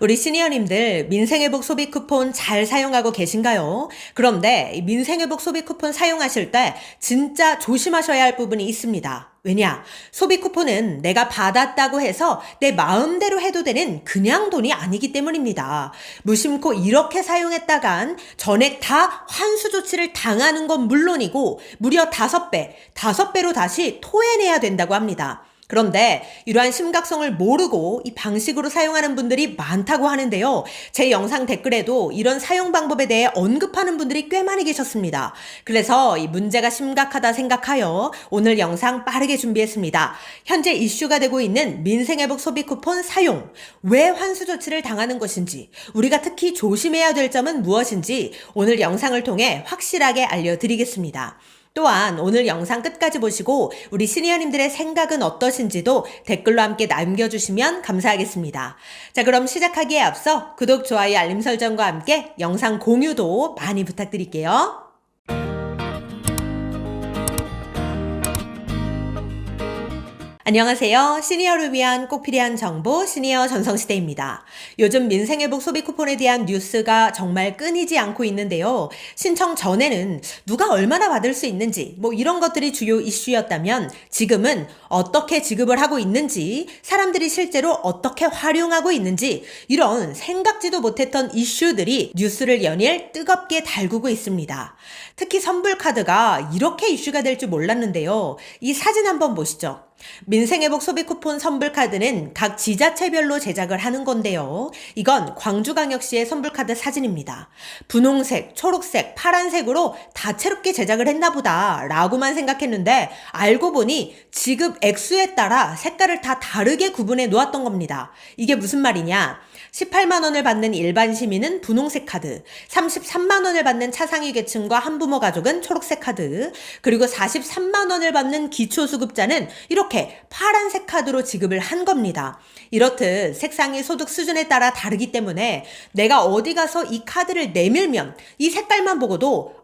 우리 시니어님들 민생회복 소비 쿠폰 잘 사용하고 계신가요? 그런데 이 민생회복 소비 쿠폰 사용하실 때 진짜 조심하셔야 할 부분이 있습니다. 왜냐? 소비 쿠폰은 내가 받았다고 해서 내 마음대로 해도 되는 그냥 돈이 아니기 때문입니다. 무심코 이렇게 사용했다간 전액 다 환수 조치를 당하는 건 물론이고 무려 5배로 다시 토해내야 된다고 합니다. 그런데 이러한 심각성을 모르고 이 방식으로 사용하는 분들이 많다고 하는데요. 제 영상 댓글에도 이런 사용 방법에 대해 언급하는 분들이 꽤 많이 계셨습니다. 그래서 이 문제가 심각하다 생각하여 오늘 영상 빠르게 준비했습니다. 현재 이슈가 되고 있는 민생회복 소비 쿠폰 사용, 왜 환수 조치를 당하는 것인지, 우리가 특히 조심해야 될 점은 무엇인지 오늘 영상을 통해 확실하게 알려드리겠습니다. 또한 오늘 영상 끝까지 보시고 우리 시니어님들의 생각은 어떠신지도 댓글로 함께 남겨주시면 감사하겠습니다. 자, 그럼 시작하기에 앞서 구독, 좋아요, 알림 설정과 함께 영상 공유도 많이 부탁드릴게요. 안녕하세요. 시니어를 위한 꼭 필요한 정보 시니어 전성시대입니다. 요즘 민생회복 소비 쿠폰에 대한 뉴스가 정말 끊이지 않고 있는데요. 신청 전에는 누가 얼마나 받을 수 있는지 이런 것들이 주요 이슈였다면 지금은 어떻게 지급을 하고 있는지, 사람들이 실제로 어떻게 활용하고 있는지 이런 생각지도 못했던 이슈들이 뉴스를 연일 뜨겁게 달구고 있습니다. 특히 선불카드가 이렇게 이슈가 될 줄 몰랐는데요. 이 사진 한번 보시죠. 민생회복 소비 쿠폰 선불카드는 각 지자체별로 제작을 하는 건데요. 이건 광주광역시의 선불카드 사진입니다. 분홍색, 초록색, 파란색으로 다채롭게 제작을 했나 보다 라고만 생각했는데 알고 보니 지급 액수에 따라 색깔을 다 다르게 구분해 놓았던 겁니다. 이게 무슨 말이냐? 18만 원을 받는 일반 시민은 분홍색 카드, 33만 원을 받는 차상위 계층과 한부모 가족은 초록색 카드, 그리고 43만 원을 받는 기초수급자는 이렇게 파란색 카드로 지급을 한 겁니다. 이렇듯 색상이 소득 수준에 따라 다르기 때문에 내가 어디 가서 이 카드를 내밀면 이 색깔만 보고도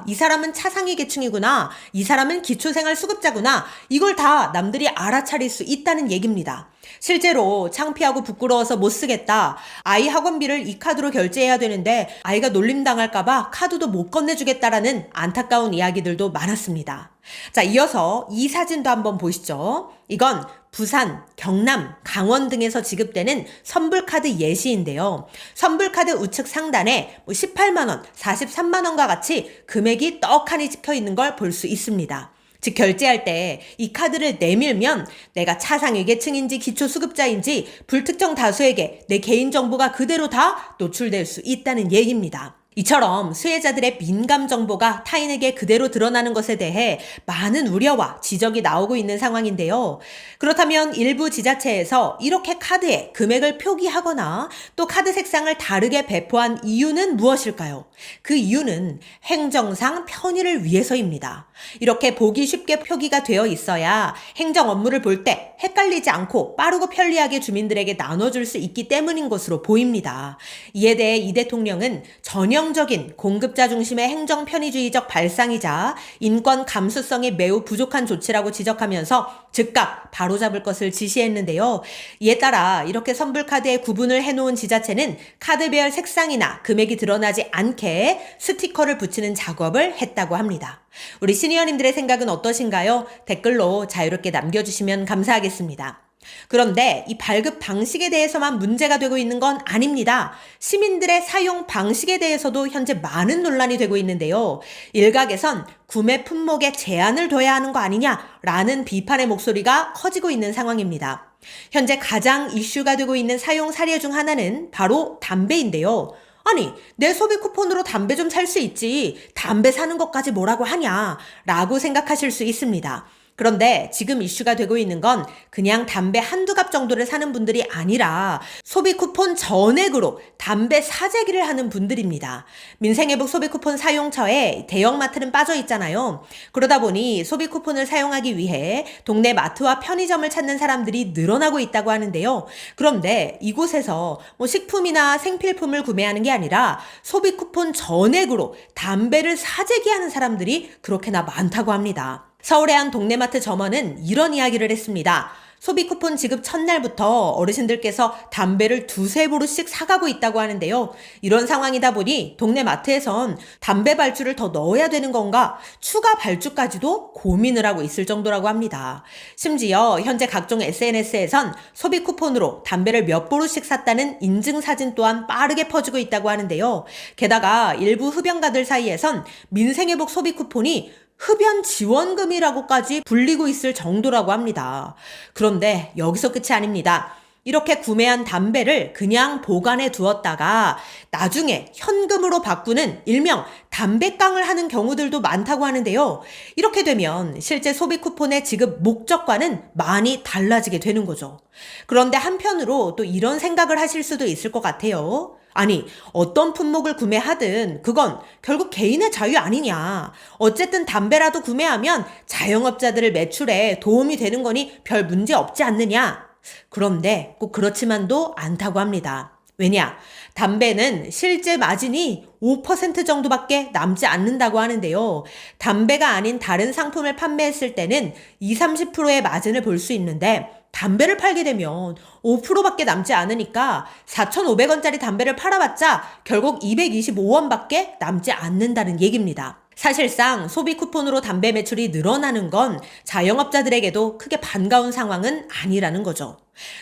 이 사람은 차상위 계층이구나, 이 사람은 기초생활수급자구나, 이걸 다 남들이 알아차릴 수 있다는 얘기입니다. 실제로 창피하고 부끄러워서 못 쓰겠다, 아이 학원비를 이 카드로 결제해야 되는데 아이가 놀림당할까봐 카드도 못 건네주겠다라는 안타까운 이야기들도 많았습니다. 자, 이어서 이 사진도 한번 보시죠. 이건 부산, 경남, 강원 등에서 지급되는 선불카드 예시인데요. 선불카드 우측 상단에 18만 원, 43만 원과 같이 금액이 떡하니 찍혀 있는 걸 볼 수 있습니다. 즉 결제할 때 이 카드를 내밀면 내가 차상위 계층인지 기초수급자인지 불특정 다수에게 내 개인정보가 그대로 다 노출될 수 있다는 얘기입니다. 이처럼 수혜자들의 민감 정보가 타인에게 그대로 드러나는 것에 대해 많은 우려와 지적이 나오고 있는 상황인데요. 그렇다면 일부 지자체에서 이렇게 카드에 금액을 표기하거나 또 카드 색상을 다르게 배포한 이유는 무엇일까요? 그 이유는 행정상 편의를 위해서입니다. 이렇게 보기 쉽게 표기가 되어 있어야 행정 업무를 볼 때 헷갈리지 않고 빠르고 편리하게 주민들에게 나눠줄 수 있기 때문인 것으로 보입니다. 이에 대해 이 대통령은 전형적인 공급자 중심의 행정 편의주의적 발상이자 인권 감수성이 매우 부족한 조치라고 지적하면서 즉각 바로잡을 것을 지시했는데요. 이에 따라 이렇게 선불카드에 구분을 해놓은 지자체는 카드별 색상이나 금액이 드러나지 않게 스티커를 붙이는 작업을 했다고 합니다. 우리 시니어님들의 생각은 어떠신가요? 댓글로 자유롭게 남겨주시면 감사하겠습니다. 그런데 이 발급 방식에 대해서만 문제가 되고 있는 건 아닙니다. 시민들의 사용 방식에 대해서도 현재 많은 논란이 되고 있는데요. 일각에선 구매 품목에 제한을 둬야 하는 거 아니냐라는 비판의 목소리가 커지고 있는 상황입니다. 현재 가장 이슈가 되고 있는 사용 사례 중 하나는 바로 담배인데요. 아니, 내 소비 쿠폰으로 담배 좀 살 수 있지, 담배 사는 것까지 뭐라고 하냐 라고 생각하실 수 있습니다. 그런데 지금 이슈가 되고 있는 건 그냥 담배 한두 갑 정도를 사는 분들이 아니라 소비 쿠폰 전액으로 담배 사재기를 하는 분들입니다. 민생회복 소비 쿠폰 사용처에 대형마트는 빠져 있잖아요. 그러다 보니 소비 쿠폰을 사용하기 위해 동네 마트와 편의점을 찾는 사람들이 늘어나고 있다고 하는데요. 그런데 이곳에서 식품이나 생필품을 구매하는 게 아니라 소비 쿠폰 전액으로 담배를 사재기하는 사람들이 그렇게나 많다고 합니다. 서울의 한 동네마트 점원은 이런 이야기를 했습니다. 소비 쿠폰 지급 첫날부터 어르신들께서 담배를 두세 보루씩 사가고 있다고 하는데요. 이런 상황이다 보니 동네 마트에선 담배 발주를 더 넣어야 되는 건가 추가 발주까지도 고민을 하고 있을 정도라고 합니다. 심지어 현재 각종 SNS에선 소비 쿠폰으로 담배를 몇 보루씩 샀다는 인증사진 또한 빠르게 퍼지고 있다고 하는데요. 게다가 일부 흡연가들 사이에선 민생회복 소비 쿠폰이 흡연 지원금이라고까지 불리고 있을 정도라고 합니다. 그런데 여기서 끝이 아닙니다. 이렇게 구매한 담배를 그냥 보관해 두었다가 나중에 현금으로 바꾸는 일명 담배깡을 하는 경우들도 많다고 하는데요. 이렇게 되면 실제 소비 쿠폰의 지급 목적과는 많이 달라지게 되는 거죠. 그런데 한편으로 또 이런 생각을 하실 수도 있을 것 같아요. 아니, 어떤 품목을 구매하든 그건 결국 개인의 자유 아니냐. 어쨌든 담배라도 구매하면 자영업자들의 매출에 도움이 되는 거니 별 문제 없지 않느냐. 그런데 꼭 그렇지만도 않다고 합니다. 왜냐? 담배는 실제 마진이 5% 정도밖에 남지 않는다고 하는데요. 담배가 아닌 다른 상품을 판매했을 때는 20-30%의 마진을 볼 수 있는데 담배를 팔게 되면 5%밖에 남지 않으니까 4,500원짜리 담배를 팔아봤자 결국 225원밖에 남지 않는다는 얘기입니다. 사실상 소비 쿠폰으로 담배 매출이 늘어나는 건 자영업자들에게도 크게 반가운 상황은 아니라는 거죠.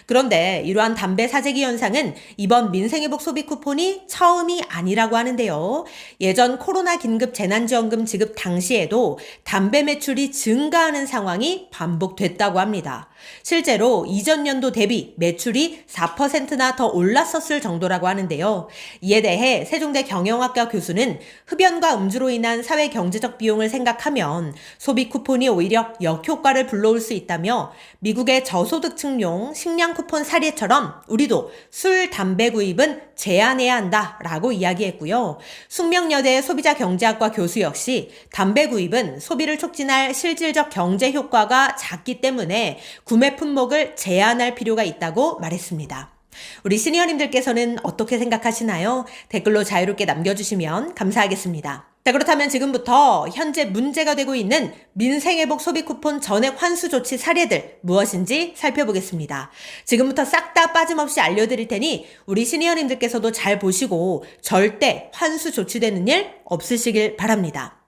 그런데 이러한 담배 사재기 현상은 이번 민생회복 소비 쿠폰이 처음이 아니라고 하는데요. 예전 코로나 긴급 재난지원금 지급 당시에도 담배 매출이 증가하는 상황이 반복됐다고 합니다. 실제로 이전 연도 대비 매출이 4%나 더 올랐었을 정도라고 하는데요. 이에 대해 세종대 경영학과 교수는 흡연과 음주로 인한 사회 경제적 비용을 생각하면 소비 쿠폰이 오히려 역효과를 불러올 수 있다며 미국의 저소득층용 식량 쿠폰 사례처럼 우리도 술, 담배 구입은 제한해야 한다라고 이야기했고요. 숙명여대 소비자경제학과 교수 역시 담배 구입은 소비를 촉진할 실질적 경제 효과가 작기 때문에 구매 품목을 제한할 필요가 있다고 말했습니다. 우리 시니어님들께서는 어떻게 생각하시나요? 댓글로 자유롭게 남겨주시면 감사하겠습니다. 자, 그렇다면 지금부터 현재 문제가 되고 있는 민생회복 소비 쿠폰 전액 환수 조치 사례들 무엇인지 살펴보겠습니다. 지금부터 싹 다 빠짐없이 알려드릴 테니 우리 시니어님들께서도 잘 보시고 절대 환수 조치되는 일 없으시길 바랍니다.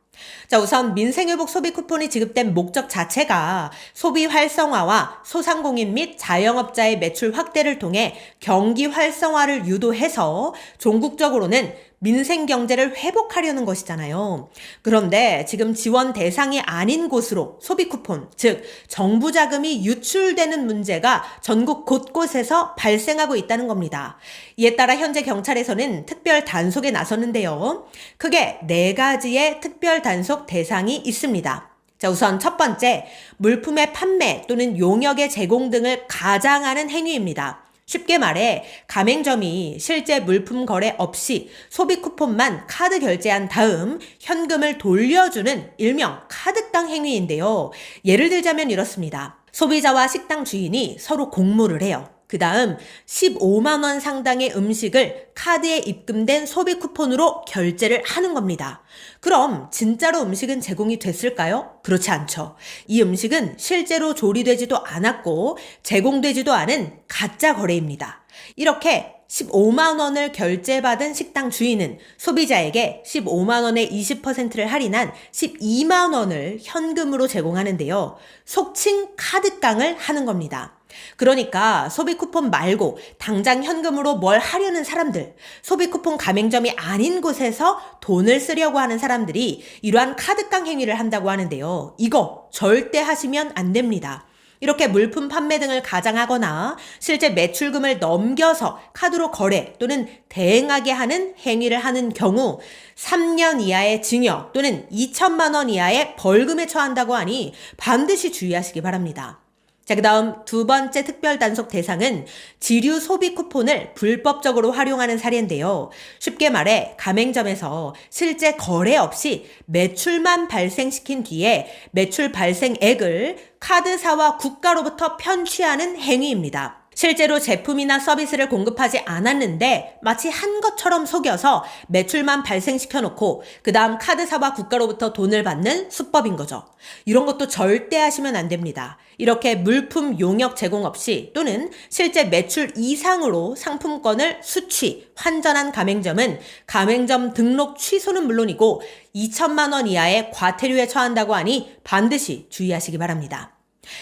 자, 우선 민생회복 소비 쿠폰이 지급된 목적 자체가 소비 활성화와 소상공인 및 자영업자의 매출 확대를 통해 경기 활성화를 유도해서 종국적으로는 민생 경제를 회복하려는 것이잖아요. 그런데 지금 지원 대상이 아닌 곳으로 소비 쿠폰, 즉 정부 자금이 유출되는 문제가 전국 곳곳에서 발생하고 있다는 겁니다. 이에 따라 현재 경찰에서는 특별 단속에 나섰는데요. 크게 4가지의 특별 단속 대상이 있습니다. 자, 우선 첫 번째, 물품의 판매 또는 용역의 제공 등을 가장하는 행위입니다. 쉽게 말해 가맹점이 실제 물품 거래 없이 소비 쿠폰만 카드 결제한 다음 현금을 돌려주는 일명 카드깡 행위인데요. 예를 들자면 이렇습니다. 소비자와 식당 주인이 서로 공모를 해요. 그 다음 15만 원 상당의 음식을 카드에 입금된 소비 쿠폰으로 결제를 하는 겁니다. 그럼 진짜로 음식은 제공이 됐을까요? 그렇지 않죠. 이 음식은 실제로 조리되지도 않았고 제공되지도 않은 가짜 거래입니다. 이렇게 15만 원을 결제받은 식당 주인은 소비자에게 15만 원의 20%를 할인한 12만 원을 현금으로 제공하는데요. 속칭 카드깡을 하는 겁니다. 그러니까 소비 쿠폰 말고 당장 현금으로 뭘 하려는 사람들, 소비 쿠폰 가맹점이 아닌 곳에서 돈을 쓰려고 하는 사람들이 이러한 카드깡 행위를 한다고 하는데요. 이거 절대 하시면 안 됩니다. 이렇게 물품 판매 등을 가장하거나 실제 매출금을 넘겨서 카드로 거래 또는 대행하게 하는 행위를 하는 경우 3년 이하의 징역 또는 2천만 원 이하의 벌금에 처한다고 하니 반드시 주의하시기 바랍니다. 자, 그 다음 두 번째 특별 단속 대상은 지류 소비 쿠폰을 불법적으로 활용하는 사례인데요. 쉽게 말해 가맹점에서 실제 거래 없이 매출만 발생시킨 뒤에 매출 발생액을 카드사와 국가로부터 편취하는 행위입니다. 실제로 제품이나 서비스를 공급하지 않았는데 마치 한 것처럼 속여서 매출만 발생시켜 놓고 그 다음 카드사와 국가로부터 돈을 받는 수법인 거죠. 이런 것도 절대 하시면 안 됩니다. 이렇게 물품 용역 제공 없이 또는 실제 매출 이상으로 상품권을 수취, 환전한 가맹점은 가맹점 등록 취소는 물론이고 2천만 원 이하의 과태료에 처한다고 하니 반드시 주의하시기 바랍니다.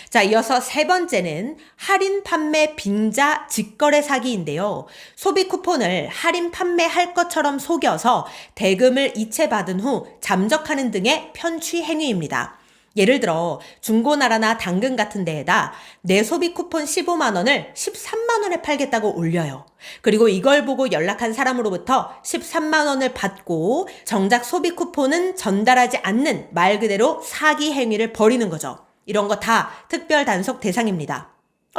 자, 이어서 세 번째는 할인 판매 빙자 직거래 사기인데요. 소비 쿠폰을 할인 판매할 것처럼 속여서 대금을 이체받은 후 잠적하는 등의 편취 행위입니다. 예를 들어 중고나라나 당근 같은 데에다 내 소비 쿠폰 15만 원을 13만 원에 팔겠다고 올려요. 그리고 이걸 보고 연락한 사람으로부터 13만 원을 받고 정작 소비 쿠폰은 전달하지 않는 말 그대로 사기 행위를 벌이는 거죠. 이런 거 다 특별 단속 대상입니다.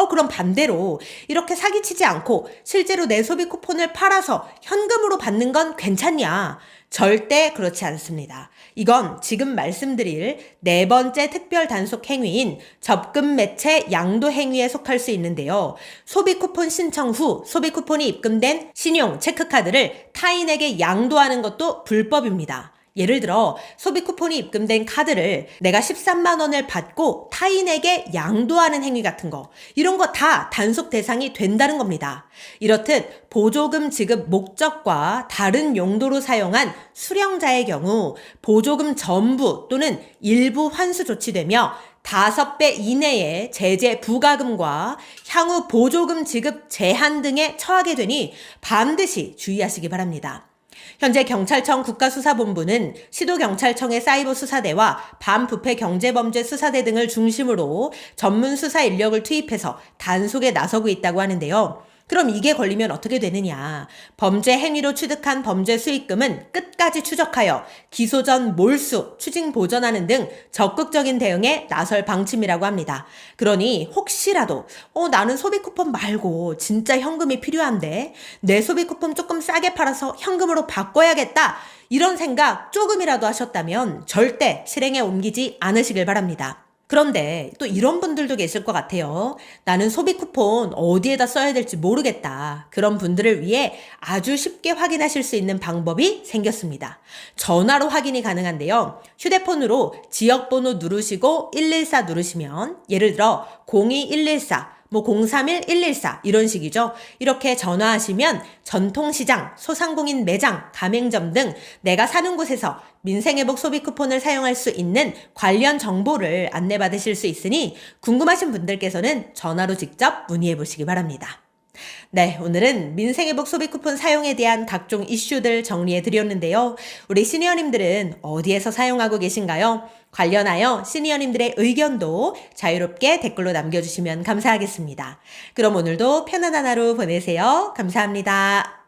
그럼 반대로 이렇게 사기치지 않고 실제로 내 소비 쿠폰을 팔아서 현금으로 받는 건 괜찮냐? 절대 그렇지 않습니다. 이건 지금 말씀드릴 네 번째 특별 단속 행위인 접금 매체 양도 행위에 속할 수 있는데요. 소비 쿠폰 신청 후 소비 쿠폰이 입금된 신용 체크카드를 타인에게 양도하는 것도 불법입니다. 예를 들어 소비 쿠폰이 입금된 카드를 내가 13만 원을 받고 타인에게 양도하는 행위 같은 거, 이런 거 다 단속 대상이 된다는 겁니다. 이렇듯 보조금 지급 목적과 다른 용도로 사용한 수령자의 경우 보조금 전부 또는 일부 환수 조치되며 5배 이내의 제재 부과금과 향후 보조금 지급 제한 등에 처하게 되니 반드시 주의하시기 바랍니다. 현재 경찰청 국가수사본부는 시도경찰청의 사이버수사대와 반부패경제범죄수사대 등을 중심으로 전문 수사 인력을 투입해서 단속에 나서고 있다고 하는데요. 그럼 이게 걸리면 어떻게 되느냐? 범죄 행위로 취득한 범죄 수익금은 끝까지 추적하여 기소 전 몰수, 추징 보전하는 등 적극적인 대응에 나설 방침이라고 합니다. 그러니 혹시라도 나는 소비 쿠폰 말고 진짜 현금이 필요한데 내 소비 쿠폰 조금 싸게 팔아서 현금으로 바꿔야겠다, 이런 생각 조금이라도 하셨다면 절대 실행에 옮기지 않으시길 바랍니다. 그런데 또 이런 분들도 계실 것 같아요. 나는 소비 쿠폰 어디에다 써야 될지 모르겠다. 그런 분들을 위해 아주 쉽게 확인하실 수 있는 방법이 생겼습니다. 전화로 확인이 가능한데요. 휴대폰으로 지역번호 누르시고 114 누르시면, 예를 들어 02114 031-114 이런 식이죠. 이렇게 전화하시면 전통시장, 소상공인 매장, 가맹점 등 내가 사는 곳에서 민생회복 소비 쿠폰을 사용할 수 있는 관련 정보를 안내받으실 수 있으니 궁금하신 분들께서는 전화로 직접 문의해 보시기 바랍니다. 네, 오늘은 민생회복 소비 쿠폰 사용에 대한 각종 이슈들 정리해 드렸는데요. 우리 시니어님들은 어디에서 사용하고 계신가요? 관련하여 시니어님들의 의견도 자유롭게 댓글로 남겨주시면 감사하겠습니다. 그럼 오늘도 편안한 하루 보내세요. 감사합니다.